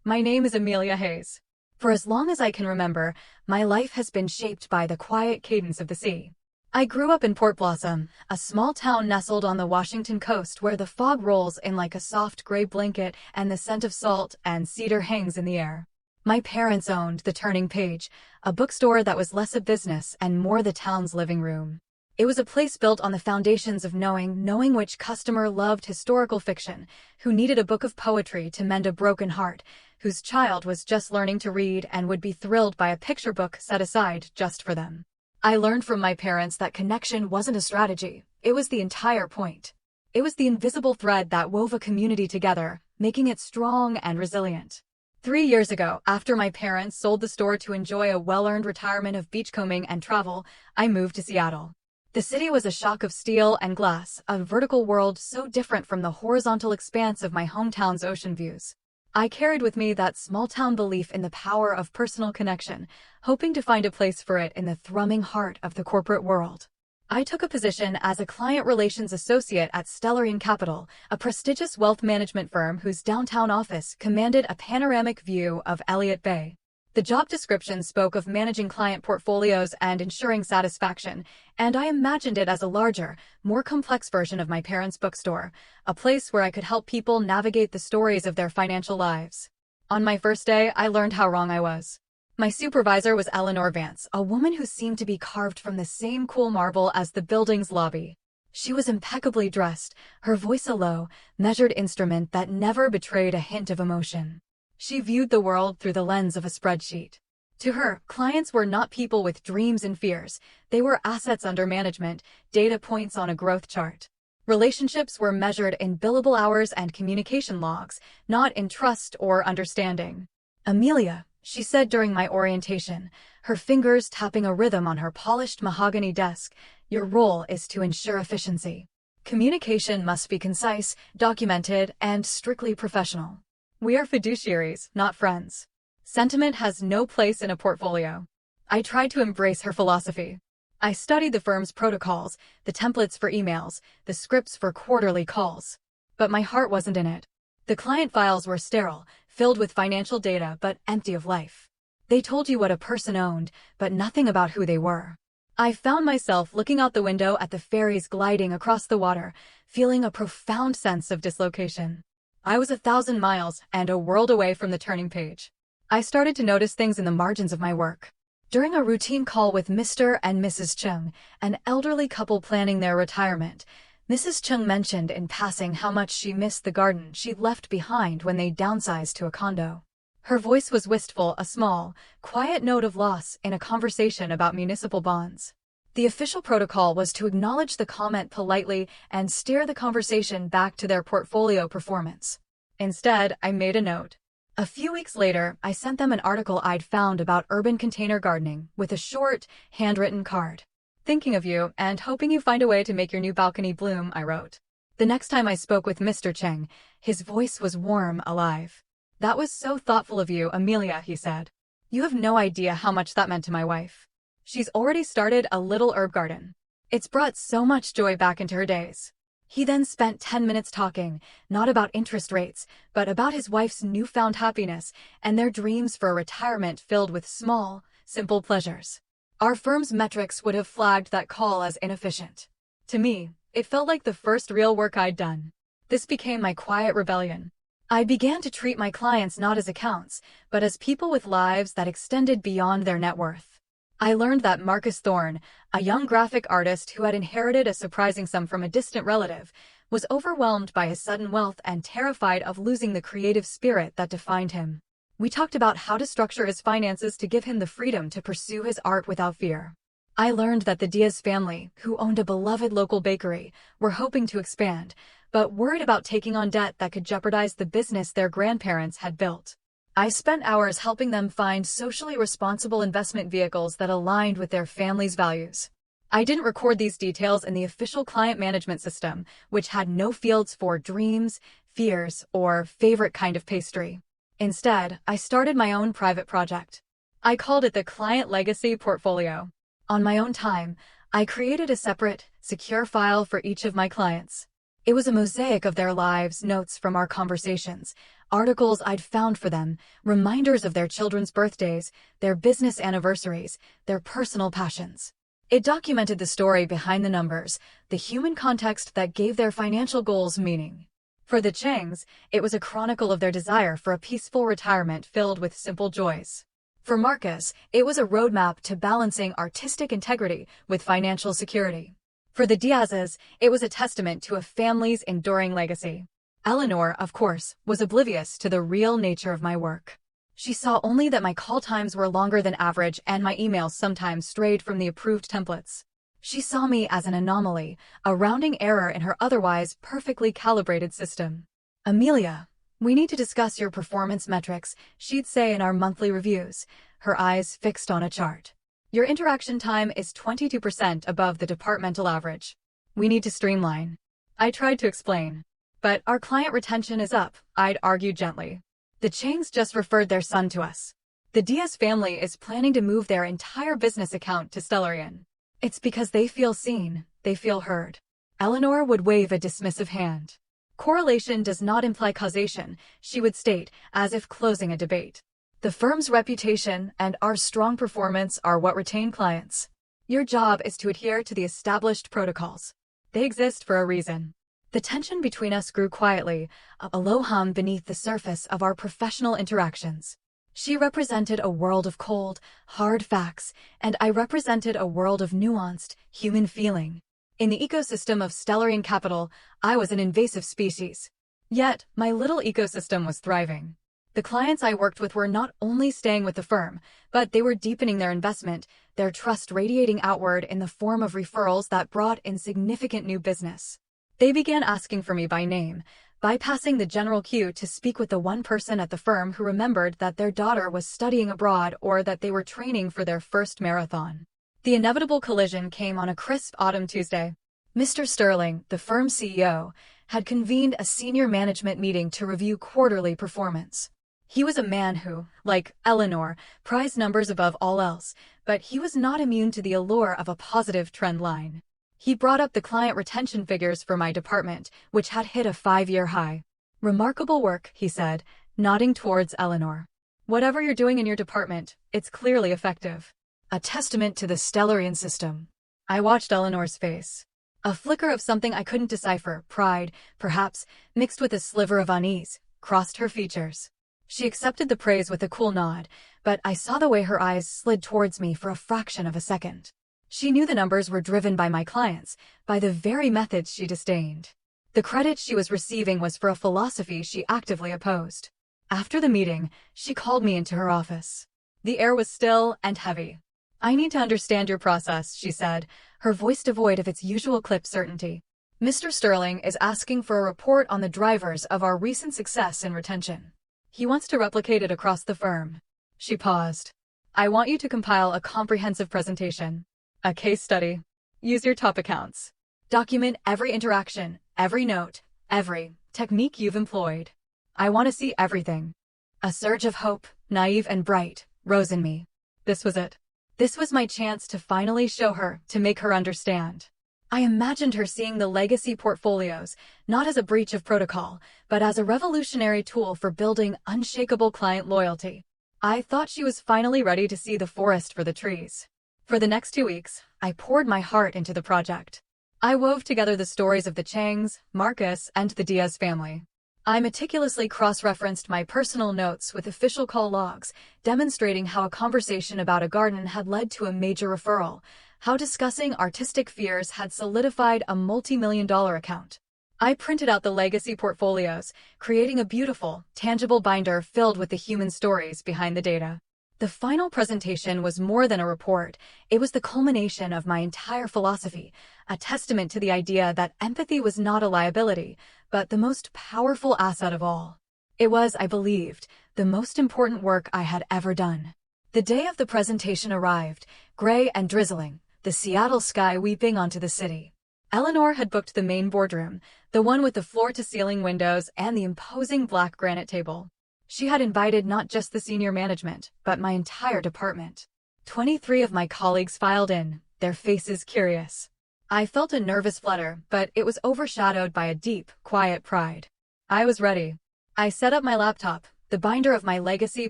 My name is Amelia Hayes. For as long as I can remember, my life has been shaped by the quiet cadence of the sea. I grew up in Port Blossom, a small town nestled on the Washington coast where the fog rolls in like a soft gray blanket and the scent of salt and cedar hangs in the air. My parents owned The Turning Page, a bookstore that was less a business and more the town's living room. It was a place built on the foundations of knowing which customer loved historical fiction, who needed a book of poetry to mend a broken heart, whose child was just learning to read and would be thrilled by a picture book set aside just for them. I learned from my parents that connection wasn't a strategy, it was the entire point. It was the invisible thread that wove a community together, making it strong and resilient. 3 years ago, after my parents sold the store to enjoy a well-earned retirement of beachcombing and travel, I moved to Seattle. The city was a shock of steel and glass, a vertical world so different from the horizontal expanse of my hometown's ocean views. I carried with me that small-town belief in the power of personal connection, hoping to find a place for it in the thrumming heart of the corporate world. I took a position as a client relations associate at Stellarian Capital, a prestigious wealth management firm whose downtown office commanded a panoramic view of Elliott Bay. The job description spoke of managing client portfolios and ensuring satisfaction, and I imagined it as a larger, more complex version of my parents' bookstore, a place where I could help people navigate the stories of their financial lives. On my first day, I learned how wrong I was. My supervisor was Eleanor Vance, a woman who seemed to be carved from the same cool marble as the building's lobby. She was impeccably dressed, her voice a low, measured instrument that never betrayed a hint of emotion. She viewed the world through the lens of a spreadsheet. To her, clients were not people with dreams and fears, they were assets under management, data points on a growth chart. Relationships were measured in billable hours and communication logs, not in trust or understanding. "Amelia," she said during my orientation, her fingers tapping a rhythm on her polished mahogany desk, "your role is to ensure efficiency. Communication must be concise, documented, and strictly professional. We are fiduciaries, not friends. Sentiment has no place in a portfolio." I tried to embrace her philosophy. I studied the firm's protocols, the templates for emails, the scripts for quarterly calls. But my heart wasn't in it. The client files were sterile, filled with financial data but empty of life. They told you what a person owned, but nothing about who they were. I found myself looking out the window at the ferries gliding across the water, feeling a profound sense of dislocation. I was 1,000 miles and a world away from the turning page. I started to notice things in the margins of my work. During a routine call with Mr. and Mrs. Chung, an elderly couple planning their retirement, Mrs. Chung mentioned in passing how much she missed the garden she'd left behind when they downsized to a condo. Her voice was wistful, a small, quiet note of loss in a conversation about municipal bonds. The official protocol was to acknowledge the comment politely and steer the conversation back to their portfolio performance. Instead, I made a note. A few weeks later, I sent them an article I'd found about urban container gardening with a short, handwritten card. "Thinking of you and hoping you find a way to make your new balcony bloom," I wrote. The next time I spoke with Mr. Cheng, his voice was warm, alive. "That was so thoughtful of you, Amelia," he said. "You have no idea how much that meant to my wife. She's already started a little herb garden. It's brought so much joy back into her days." He then spent 10 minutes talking, not about interest rates, but about his wife's newfound happiness and their dreams for a retirement filled with small, simple pleasures. Our firm's metrics would have flagged that call as inefficient. To me, it felt like the first real work I'd done. This became my quiet rebellion. I began to treat my clients not as accounts, but as people with lives that extended beyond their net worth. I learned that Marcus Thorne, a young graphic artist who had inherited a surprising sum from a distant relative, was overwhelmed by his sudden wealth and terrified of losing the creative spirit that defined him. We talked about how to structure his finances to give him the freedom to pursue his art without fear. I learned that the Diaz family, who owned a beloved local bakery, were hoping to expand, but worried about taking on debt that could jeopardize the business their grandparents had built. I spent hours helping them find socially responsible investment vehicles that aligned with their family's values. I didn't record these details in the official client management system, which had no fields for dreams, fears, or favorite kind of pastry. Instead, I started my own private project. I called it the Client Legacy Portfolio. On my own time, I created a separate, secure file for each of my clients. It was a mosaic of their lives, notes from our conversations, articles I'd found for them, reminders of their children's birthdays, their business anniversaries, their personal passions. It documented the story behind the numbers, the human context that gave their financial goals meaning. For the Changs, it was a chronicle of their desire for a peaceful retirement filled with simple joys. For Marcus, it was a roadmap to balancing artistic integrity with financial security. For the Diazes, it was a testament to a family's enduring legacy. Eleanor, of course, was oblivious to the real nature of my work. She saw only that my call times were longer than average and my emails sometimes strayed from the approved templates. She saw me as an anomaly, a rounding error in her otherwise perfectly calibrated system. "Amelia, we need to discuss your performance metrics," she'd say in our monthly reviews, her eyes fixed on a chart. "Your interaction time is 22% above the departmental average. We need to streamline." I tried to explain. "But our client retention is up," I'd argue gently. "The Changs just referred their son to us. The Diaz family is planning to move their entire business account to Stellarian. It's because they feel seen, they feel heard." Eleanor would wave a dismissive hand. "Correlation does not imply causation," she would state, as if closing a debate. "The firm's reputation and our strong performance are what retain clients. Your job is to adhere to the established protocols. They exist for a reason." The tension between us grew quietly, a low hum beneath the surface of our professional interactions. She represented a world of cold, hard facts, and I represented a world of nuanced, human feeling. In the ecosystem of Stellarian capital, I was an invasive species. Yet, my little ecosystem was thriving. The clients I worked with were not only staying with the firm, but they were deepening their investment, their trust radiating outward in the form of referrals that brought in significant new business. They began asking for me by name, bypassing the general queue to speak with the one person at the firm who remembered that their daughter was studying abroad or that they were training for their first marathon. The inevitable collision came on a crisp autumn Tuesday. Mr. Sterling, the firm's CEO, had convened a senior management meeting to review quarterly performance. He was a man who, like Eleanor, prized numbers above all else, but he was not immune to the allure of a positive trend line. He brought up the client retention figures for my department, which had hit a 5-year high. "Remarkable work," he said, nodding towards Eleanor. "Whatever you're doing in your department, it's clearly effective. A testament to the Stellarian system." I watched Eleanor's face. A flicker of something I couldn't decipher, pride, perhaps, mixed with a sliver of unease, crossed her features. She accepted the praise with a cool nod, but I saw the way her eyes slid towards me for a fraction of a second. She knew the numbers were driven by my clients, by the very methods she disdained. The credit she was receiving was for a philosophy she actively opposed. After the meeting, she called me into her office. The air was still and heavy. "I need to understand your process," she said, her voice devoid of its usual clipped certainty. "Mr. Sterling is asking for a report on the drivers of our recent success in retention. He wants to replicate it across the firm." She paused. "I want you to compile a comprehensive presentation. A case study. Use your top accounts. Document every interaction, every note, every technique you've employed. I want to see everything." A surge of hope, naive and bright, rose in me. This was it. This was my chance to finally show her, to make her understand. I imagined her seeing the legacy portfolios, not as a breach of protocol, but as a revolutionary tool for building unshakable client loyalty. I thought she was finally ready to see the forest for the trees. For the next 2 weeks, I poured my heart into the project. I wove together the stories of the Changs, Marcus, and the Diaz family. I meticulously cross-referenced my personal notes with official call logs, demonstrating how a conversation about a garden had led to a major referral, how discussing artistic fears had solidified a multi-million-dollar account. I printed out the legacy portfolios, creating a beautiful, tangible binder filled with the human stories behind the data. The final presentation was more than a report. It was the culmination of my entire philosophy, a testament to the idea that empathy was not a liability, but the most powerful asset of all. It was, I believed, the most important work I had ever done. The day of the presentation arrived, gray and drizzling, the Seattle sky weeping onto the city. Eleanor had booked the main boardroom, the one with the floor-to-ceiling windows and the imposing black granite table. She had invited not just the senior management, but my entire department. 23 of my colleagues filed in, their faces curious. I felt a nervous flutter, but it was overshadowed by a deep, quiet pride. I was ready. I set up my laptop, the binder of my legacy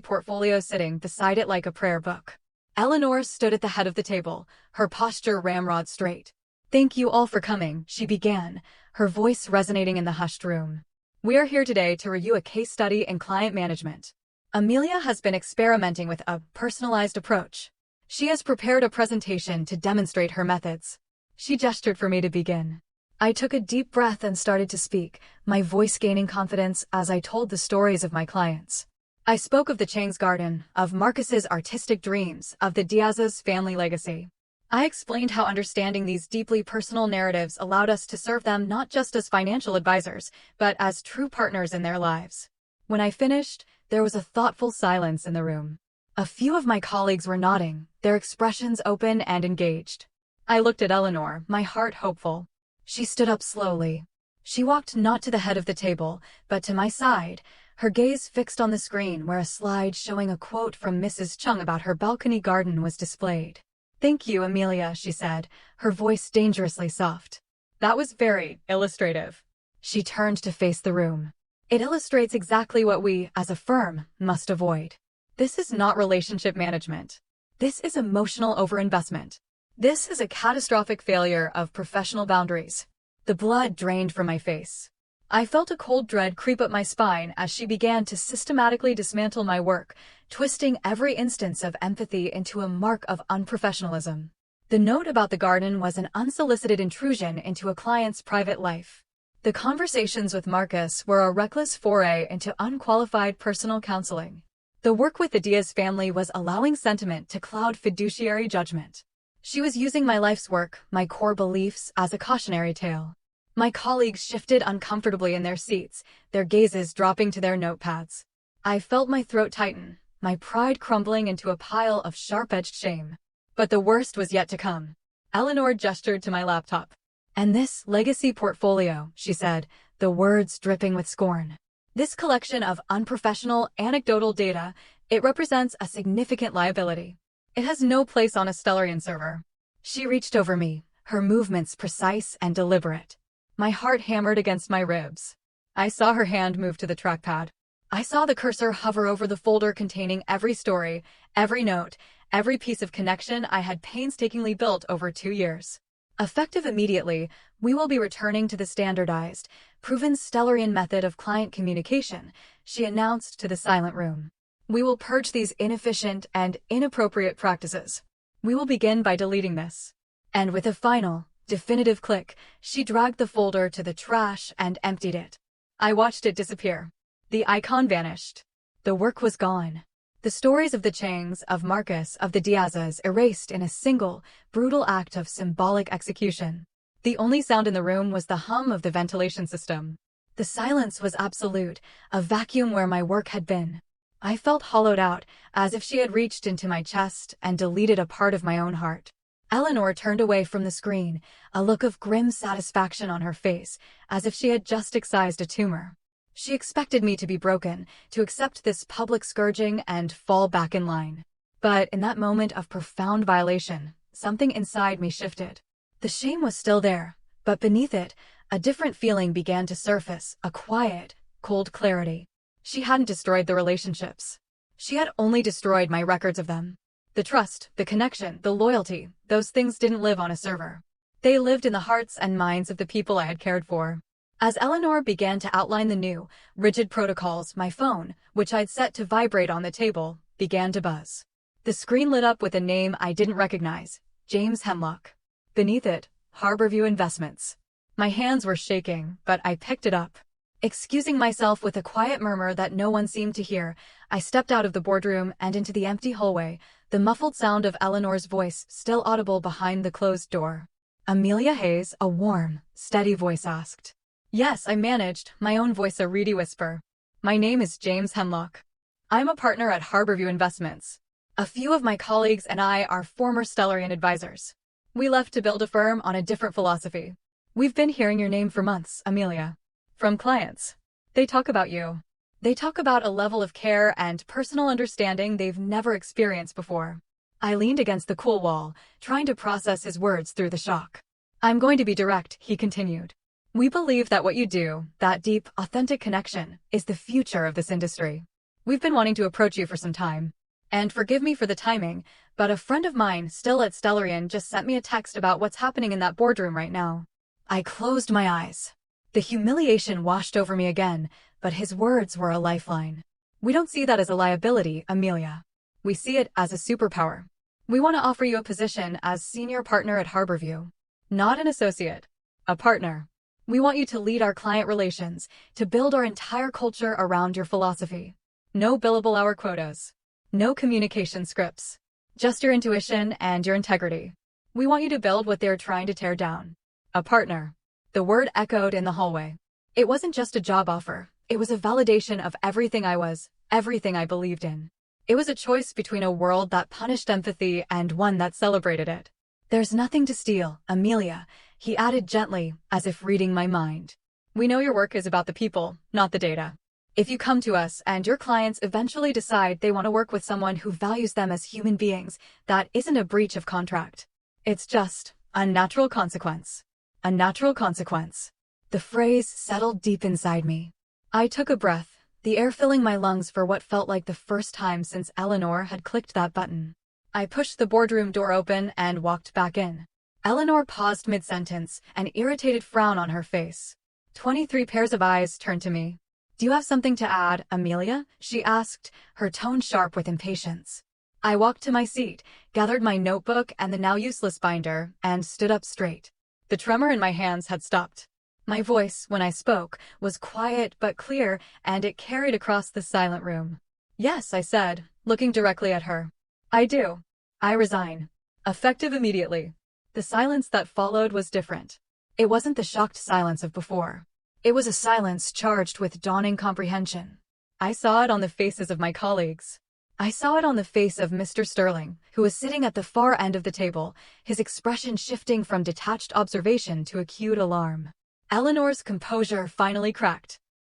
portfolio sitting beside it like a prayer book. Eleanor stood at the head of the table, her posture ramrod straight. "Thank you all for coming," she began, her voice resonating in the hushed room. "We are here today to review a case study in client management. Amelia has been experimenting with a personalized approach. She has prepared a presentation to demonstrate her methods." She gestured for me to begin. I took a deep breath and started to speak, my voice gaining confidence as I told the stories of my clients. I spoke of the Chang's garden, of Marcus's artistic dreams, of the Diaz's family legacy. I explained how understanding these deeply personal narratives allowed us to serve them not just as financial advisors, but as true partners in their lives. When I finished, there was a thoughtful silence in the room. A few of my colleagues were nodding, their expressions open and engaged. I looked at Eleanor, my heart hopeful. She stood up slowly. She walked not to the head of the table, but to my side, her gaze fixed on the screen where a slide showing a quote from Mrs. Chung about her balcony garden was displayed. "Thank you, Amelia," she said, her voice dangerously soft. "That was very illustrative." She turned to face the room. "It illustrates exactly what we, as a firm, must avoid. This is not relationship management. This is emotional overinvestment. This is a catastrophic failure of professional boundaries." The blood drained from my face. I felt a cold dread creep up my spine as she began to systematically dismantle my work, twisting every instance of empathy into a mark of unprofessionalism. The note about the garden was an unsolicited intrusion into a client's private life. The conversations with Marcus were a reckless foray into unqualified personal counseling. The work with the Diaz family was allowing sentiment to cloud fiduciary judgment. She was using my life's work, my core beliefs, as a cautionary tale. My colleagues shifted uncomfortably in their seats, their gazes dropping to their notepads. I felt my throat tighten, my pride crumbling into a pile of sharp-edged shame. But the worst was yet to come. Eleanor gestured to my laptop. "And this legacy portfolio," she said, the words dripping with scorn. "This collection of unprofessional, anecdotal data, it represents a significant liability. It has no place on a Stellarian server." She reached over me, her movements precise and deliberate. My heart hammered against my ribs. I saw her hand move to the trackpad. I saw the cursor hover over the folder containing every story, every note, every piece of connection I had painstakingly built over 2 years. "Effective immediately, we will be returning to the standardized, proven Stellarian method of client communication," she announced to the silent room. "We will purge these inefficient and inappropriate practices. We will begin by deleting this." And with a final, definitive click, she dragged the folder to the trash and emptied it. I watched it disappear. The icon vanished. The work was gone. The stories of the Changs, of Marcus, of the Diazes erased in a single, brutal act of symbolic execution. The only sound in the room was the hum of the ventilation system. The silence was absolute, a vacuum where my work had been. I felt hollowed out, as if she had reached into my chest and deleted a part of my own heart. Eleanor turned away from the screen, a look of grim satisfaction on her face, as if she had just excised a tumor. She expected me to be broken, to accept this public scourging and fall back in line. But in that moment of profound violation, something inside me shifted. The shame was still there, but beneath it, a different feeling began to surface, a quiet, cold clarity. She hadn't destroyed the relationships. She had only destroyed my records of them. The trust, the connection, the loyalty, those things didn't live on a server. They lived in the hearts and minds of the people I had cared for. As Eleanor began to outline the new, rigid protocols, my phone, which I'd set to vibrate on the table, began to buzz. The screen lit up with a name I didn't recognize, James Hemlock. Beneath it, Harborview Investments. My hands were shaking, but I picked it up. Excusing myself with a quiet murmur that no one seemed to hear, I stepped out of the boardroom and into the empty hallway, the muffled sound of Eleanor's voice still audible behind the closed door. "Amelia Hayes," a warm, steady voice asked. Yes, I managed, my own voice a reedy whisper. "My name is James Hemlock. I'm a partner at Harborview Investments. A few of my colleagues and I are former Stellarian advisors. We left to build a firm on a different philosophy. We've been hearing your name for months, Amelia. From clients. They talk about you. They talk about a level of care and personal understanding they've never experienced before." I leaned against the cool wall, trying to process his words through the shock. I'm going to be direct, he continued. We believe that what you do, that deep, authentic connection, is the future of this industry. We've been wanting to approach you for some time. And forgive me for the timing, but a friend of mine, still at Stellarian, just sent me a text about what's happening in that boardroom right now. I closed my eyes. The humiliation washed over me again, but his words were a lifeline. We don't see that as a liability, Amelia. We see it as a superpower. We want to offer you a position as senior partner at Harborview. Not an associate. A partner. We want you to lead our client relations, to build our entire culture around your philosophy. No billable hour quotas. No communication scripts. Just your intuition and your integrity. We want you to build what they're trying to tear down. A partner. The word echoed in the hallway. It wasn't just a job offer. It was a validation of everything I was, everything I believed in. It was a choice between a world that punished empathy and one that celebrated it. There's nothing to steal, Amelia, he added gently, as if reading my mind. We know your work is about the people, not the data. If you come to us and your clients eventually decide they want to work with someone who values them as human beings, that isn't a breach of contract. It's just a natural consequence. A natural consequence. The phrase settled deep inside me. I took a breath, the air filling my lungs for what felt like the first time since Eleanor had clicked that button. I pushed the boardroom door open and walked back in. Eleanor paused mid-sentence, an irritated frown on her face. 23 pairs of eyes turned to me. Do you have something to add, Amelia? She asked, her tone sharp with impatience. I walked to my seat, gathered my notebook and the now useless binder, and stood up straight. The tremor in my hands had stopped. My voice, when I spoke, was quiet but clear, and it carried across the silent room. Yes, I said, looking directly at her. I do. I resign. Effective immediately. The silence that followed was different. It wasn't the shocked silence of before. It was a silence charged with dawning comprehension. I saw it on the faces of my colleagues. I saw it on the face of Mr. Sterling, who was sitting at the far end of the table, his expression shifting from detached observation to acute alarm. Eleanor's composure finally cracked.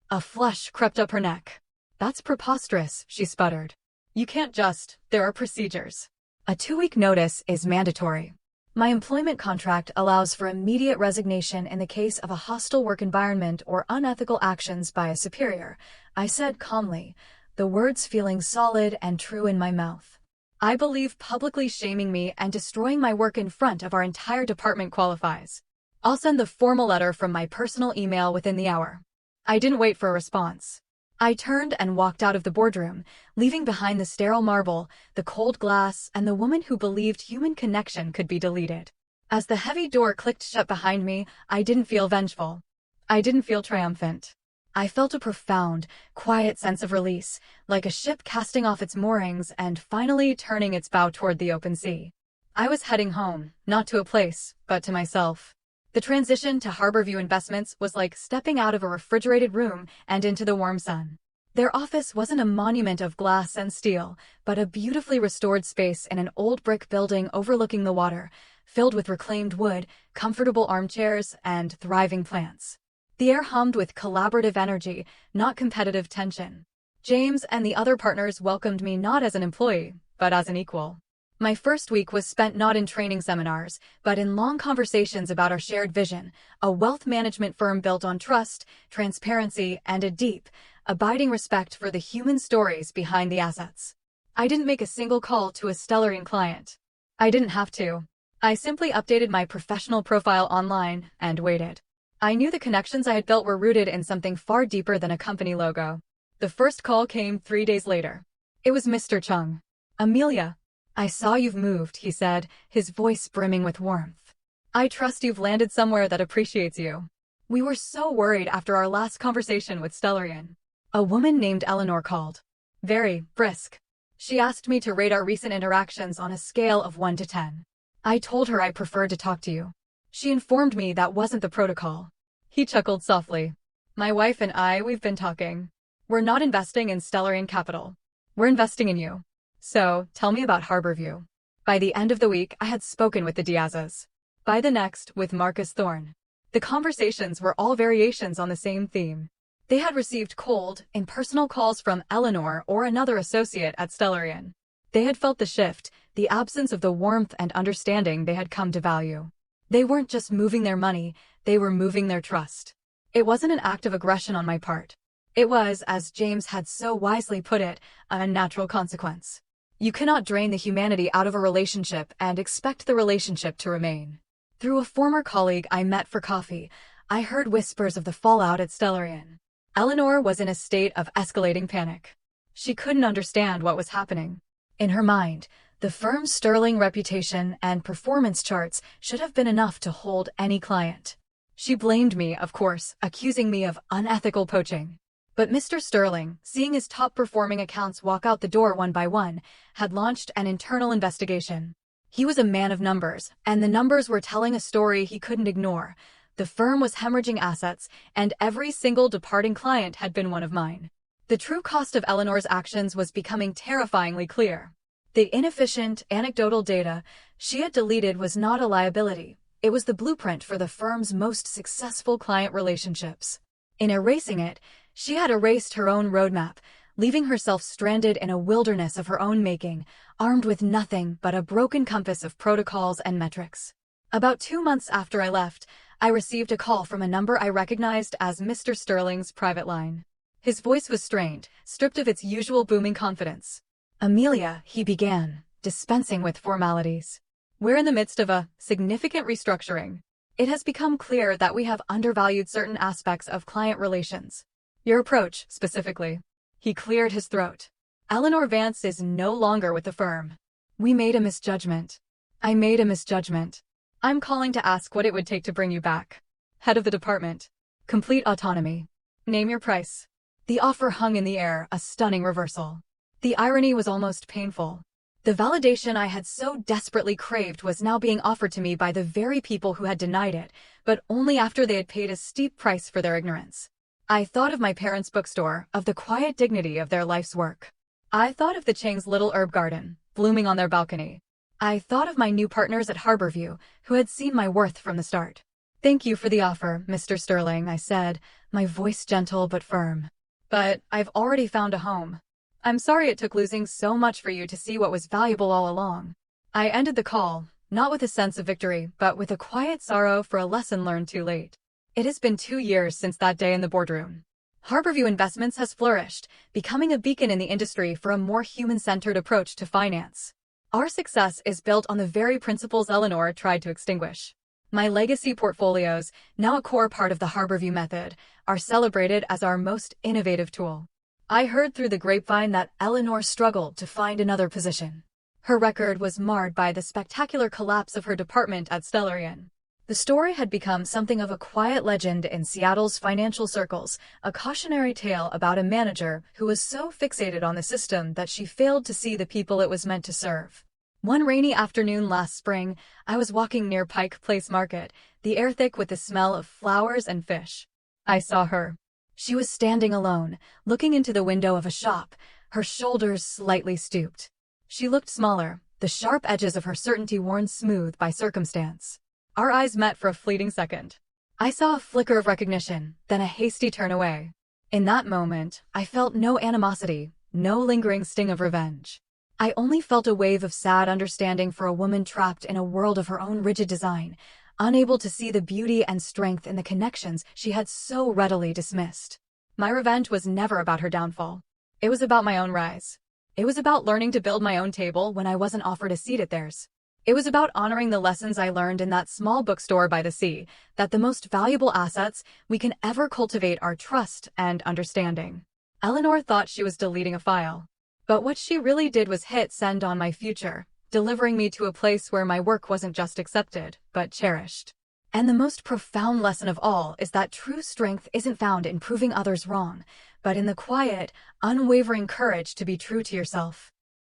A flush crept up her neck. That's preposterous, she sputtered. You can't just, there are procedures. A 2-week notice is mandatory. My employment contract allows for immediate resignation in the case of a hostile work environment or unethical actions by a superior, I said calmly, the words feeling solid and true in my mouth. I believe publicly shaming me and destroying my work in front of our entire department qualifies. I'll send the formal letter from my personal email within the hour. I didn't wait for a response. I turned and walked out of the boardroom, leaving behind the sterile marble, the cold glass, and the woman who believed human connection could be deleted. As the heavy door clicked shut behind me, I didn't feel vengeful. I didn't feel triumphant. I felt a profound, quiet sense of release, like a ship casting off its moorings and finally turning its bow toward the open sea. I was heading home, not to a place, but to myself. The transition to Harborview Investments was like stepping out of a refrigerated room and into the warm sun. Their office wasn't a monument of glass and steel, but a beautifully restored space in an old brick building overlooking the water, filled with reclaimed wood, comfortable armchairs, and thriving plants. The air hummed with collaborative energy, not competitive tension. James and the other partners welcomed me not as an employee, but as an equal. My first week was spent not in training seminars, but in long conversations about our shared vision, a wealth management firm built on trust, transparency, and a deep, abiding respect for the human stories behind the assets. I didn't make a single call to a Stellarian client. I didn't have to. I simply updated my professional profile online and waited. I knew the connections I had built were rooted in something far deeper than a company logo. The first call came 3 days later. It was Mr. Chung. Amelia. I saw you've moved, he said, his voice brimming with warmth. I trust you've landed somewhere that appreciates you. We were so worried after our last conversation with Stellarian. A woman named Eleanor called. Very brisk. She asked me to rate our recent interactions on a scale of 1 to 10. I told her I preferred to talk to you. She informed me that wasn't the protocol. He chuckled softly. My wife and we've been talking. We're not investing in Stellarian capital. We're investing in you. So, tell me about Harborview. By the end of the week, I had spoken with the Diazes. By the next, with Marcus Thorne. The conversations were all variations on the same theme. They had received cold, impersonal calls from Eleanor or another associate at Stellarian. They had felt the shift, the absence of the warmth and understanding they had come to value. They weren't just moving their money, they were moving their trust. It wasn't an act of aggression on my part. It was, as James had so wisely put it, a natural consequence. You cannot drain the humanity out of a relationship and expect the relationship to remain. Through a former colleague I met for coffee, I heard whispers of the fallout at Stellarian. Eleanor was in a state of escalating panic. She couldn't understand what was happening. In her mind, the firm's sterling reputation and performance charts should have been enough to hold any client. She blamed me, of course, accusing me of unethical poaching. But Mr. Sterling, seeing his top-performing accounts walk out the door one by one, had launched an internal investigation. He was a man of numbers, and the numbers were telling a story he couldn't ignore. The firm was hemorrhaging assets, and every single departing client had been one of mine. The true cost of Eleanor's actions was becoming terrifyingly clear. The inefficient, anecdotal data she had deleted was not a liability. It was the blueprint for the firm's most successful client relationships. In erasing it, she had erased her own roadmap, leaving herself stranded in a wilderness of her own making, armed with nothing but a broken compass of protocols and metrics. About 2 months after I left, I received a call from a number I recognized as Mr. Sterling's private line. His voice was strained, stripped of its usual booming confidence. "Amelia," he began, dispensing with formalities. "We're in the midst of a significant restructuring. It has become clear that we have undervalued certain aspects of client relations. Your approach, specifically." He cleared his throat. "Eleanor Vance is no longer with the firm. We made a misjudgment. I made a misjudgment. I'm calling to ask what it would take to bring you back. Head of the department. Complete autonomy. Name your price." The offer hung in the air, a stunning reversal. The irony was almost painful. The validation I had so desperately craved was now being offered to me by the very people who had denied it, but only after they had paid a steep price for their ignorance. I thought of my parents' bookstore, of the quiet dignity of their life's work. I thought of the Chang's little herb garden, blooming on their balcony. I thought of my new partners at Harborview, who had seen my worth from the start. "Thank you for the offer, Mr. Sterling," I said, my voice gentle but firm. "But I've already found a home. I'm sorry it took losing so much for you to see what was valuable all along." I ended the call, not with a sense of victory, but with a quiet sorrow for a lesson learned too late. It has been 2 years since that day in the boardroom. Harborview Investments has flourished, becoming a beacon in the industry for a more human-centered approach to finance. Our success is built on the very principles Eleanor tried to extinguish. My legacy portfolios, now a core part of the Harborview method, are celebrated as our most innovative tool. I heard through the grapevine that Eleanor struggled to find another position. Her record was marred by the spectacular collapse of her department at Stellarian. The story had become something of a quiet legend in Seattle's financial circles, a cautionary tale about a manager who was so fixated on the system that she failed to see the people it was meant to serve. One rainy afternoon last spring, I was walking near Pike Place Market, the air thick with the smell of flowers and fish. I saw her. She was standing alone, looking into the window of a shop, her shoulders slightly stooped. She looked smaller, the sharp edges of her certainty worn smooth by circumstance. Our eyes met for a fleeting second. I saw a flicker of recognition, then a hasty turn away. In that moment, I felt no animosity, no lingering sting of revenge. I only felt a wave of sad understanding for a woman trapped in a world of her own rigid design, unable to see the beauty and strength in the connections she had so readily dismissed. My revenge was never about her downfall. It was about my own rise. It was about learning to build my own table when I wasn't offered a seat at theirs. It was about honoring the lessons I learned in that small bookstore by the sea, that the most valuable assets we can ever cultivate are trust and understanding. Eleanor thought she was deleting a file. But what she really did was hit send on my future, delivering me to a place where my work wasn't just accepted, but cherished. And the most profound lesson of all is that true strength isn't found in proving others wrong, but in the quiet, unwavering courage to be true to yourself.